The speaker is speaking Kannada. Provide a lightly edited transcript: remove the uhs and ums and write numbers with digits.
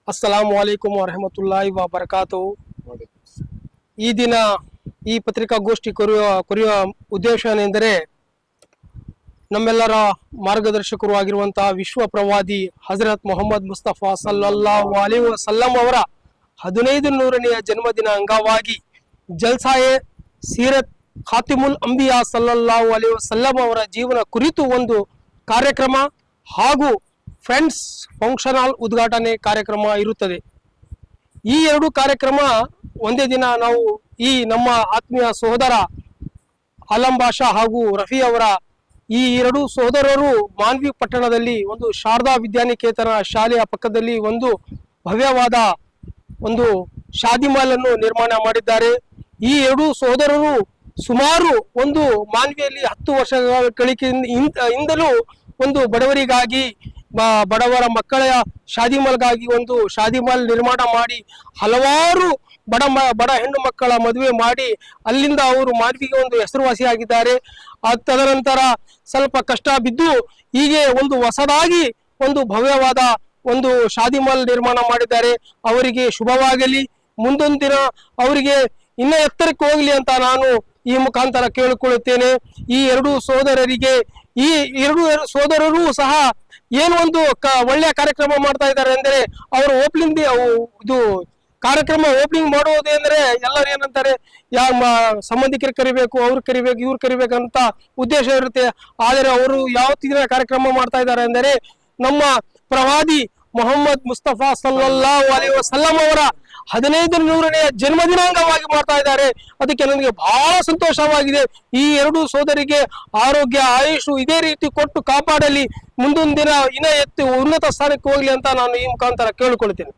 ಅಸ್ಸಲಾಮು ಅಲೈಕುಂ ವರಹಮತುಲ್ಲಾಹಿ ವಬರಕಾತು. ಈ ದಿನ ಈ ಪತ್ರಿಕಾಗೋಷ್ಠಿ ಕರೆಯುವ ಉದ್ದೇಶ ಏನೆಂದರೆ, ನಮ್ಮೆಲ್ಲರ ಮಾರ್ಗದರ್ಶಕರು ಆಗಿರುವಂತಹ ವಿಶ್ವ ಪ್ರವಾದಿ ಹಜರತ್ ಮೊಹಮ್ಮದ್ ಮುಸ್ತಫಾ ಸಲ್ಲಲ್ಲಾಹು ಅಲೈಹಿ ವಸಲ್ಲಂ ಅವರ 1500ನೇ ಜನ್ಮದಿನ ಅಂಗವಾಗಿ ಜಲ್ಸಾಯೆ ಸೀರತ್ ಖಾತಿಮುಲ್ ಅಂಬಿಯಾ ಸಲ್ಲಲ್ಲಾಹು ಅಲೈಹಿ ವಸಲ್ಲಂ ಅವರ ಜೀವನ ಕುರಿತು ಒಂದು ಕಾರ್ಯಕ್ರಮ ಹಾಗೂ ಫ್ರೆಂಡ್ಸ್ ಫಂಕ್ಷನ್ ಹಾಲ್ ಉದ್ಘಾಟನೆ ಕಾರ್ಯಕ್ರಮ ಇರುತ್ತದೆ. ಈ ಎರಡು ಕಾರ್ಯಕ್ರಮ ಒಂದೇ ದಿನ ನಾವು ಈ ನಮ್ಮ ಆತ್ಮೀಯ ಸಹೋದರ ಆಲಂ ಬಾಷಾ ಹಾಗೂ ರಫಿ ಅವರ ಈ ಎರಡು ಸಹೋದರರು ಮಾನ್ವಿ ಪಟ್ಟಣದಲ್ಲಿ ಒಂದು ಶಾರದಾ ವಿದ್ಯಾನಿಕೇತನ ಶಾಲೆಯ ಪಕ್ಕದಲ್ಲಿ ಒಂದು ಭವ್ಯವಾದ ಒಂದು ಶಾದಿ ಮಾಲ್ ಅನ್ನು ನಿರ್ಮಾಣ ಮಾಡಿದ್ದಾರೆ. ಈ ಎರಡು ಸಹೋದರರು ಸುಮಾರು ಒಂದು ಮಾನ್ವಿಯಲ್ಲಿ 10 ವರ್ಷಗಳಿಂದಲೂ ಒಂದು ಬಡವರಿಗಾಗಿ ಬಡವರ ಮಕ್ಕಳ ಶಾದಿ ಮಾಲ್ಗಾಗಿ ಒಂದು ಶಾದಿ ಮಾಲ್ ನಿರ್ಮಾಣ ಮಾಡಿ ಹಲವಾರು ಬಡ ಹೆಣ್ಣು ಮಕ್ಕಳ ಮದುವೆ ಮಾಡಿ ಅಲ್ಲಿಂದ ಅವರು ಮಾನ್ವಿಗೆ ಒಂದು ಹೆಸರುವಾಸಿಯಾಗಿದ್ದಾರೆ. ತದನಂತರ ಸ್ವಲ್ಪ ಕಷ್ಟ ಬಿದ್ದು ಹೀಗೆ ಒಂದು ಹೊಸದಾಗಿ ಒಂದು ಭವ್ಯವಾದ ಒಂದು ಶಾದಿ ಮಾಲ್ ನಿರ್ಮಾಣ ಮಾಡಿದ್ದಾರೆ. ಅವರಿಗೆ ಶುಭವಾಗಲಿ, ಮುಂದೊಂದು ದಿನ ಅವರಿಗೆ ಇನ್ನ ಎತ್ತರಕ್ಕೆ ಹೋಗಲಿ ಅಂತ ನಾನು ಈ ಮುಖಾಂತರ ಕೇಳಿಕೊಳ್ಳುತ್ತೇನೆ. ಈ ಎರಡು ಸಹೋದರರಿಗೆ, ಈ ಎರಡು ಸಹೋದರರು ಸಹ ಏನು ಒಂದು ಒಳ್ಳೆಯ ಕಾರ್ಯಕ್ರಮ ಮಾಡ್ತಾ ಇದ್ದಾರೆ ಅಂದರೆ, ಅವರು ಇದು ಕಾರ್ಯಕ್ರಮ ಓಪನಿಂಗ್ ಮಾಡೋದು ಅಂದ್ರೆ ಎಲ್ಲರೂ ಏನಂತಾರೆ, ಸಂಬಂಧಿಕರು ಕರಿಬೇಕು, ಅವ್ರು ಕರಿಬೇಕು, ಇವ್ರು ಕರಿಬೇಕಂತ ಉದ್ದೇಶ ಇರುತ್ತೆ. ಆದರೆ ಅವರು ಯಾವ ತಿಂಗಳ ಕಾರ್ಯಕ್ರಮ ಮಾಡ್ತಾ ಇದ್ದಾರೆ ಅಂದರೆ, ನಮ್ಮ ಪ್ರವಾದಿ ಮೊಹಮ್ಮದ್ ಮುಸ್ತಫಾ ಸಲ್ಲಲ್ಲಾಹು ಅಲೈಹಿ ವಸಲ್ಲಂ ಅವರ 1500ನೇ ಜನ್ಮದಿನಾಂಗವಾಗಿ ಮಾಡ್ತಾ ಇದ್ದಾರೆ. ಅದಕ್ಕೆ ನನಗೆ ಬಹಳ ಸಂತೋಷವಾಗಿದೆ. ಈ ಎರಡು ಸೋದರಿಗೆ ಆರೋಗ್ಯ ಆಯುಷು ಇದೇ ರೀತಿ ಕೊಟ್ಟು ಕಾಪಾಡಲಿ, ಮುಂದೊಂದು ದಿನ ಇನ್ನ ಉನ್ನತ ಸ್ಥಾನಕ್ಕೆ ಹೋಗ್ಲಿ ಅಂತ ನಾನು ಈ ಮುಖಾಂತರ ಕೇಳಿಕೊಳ್ತೇನೆ.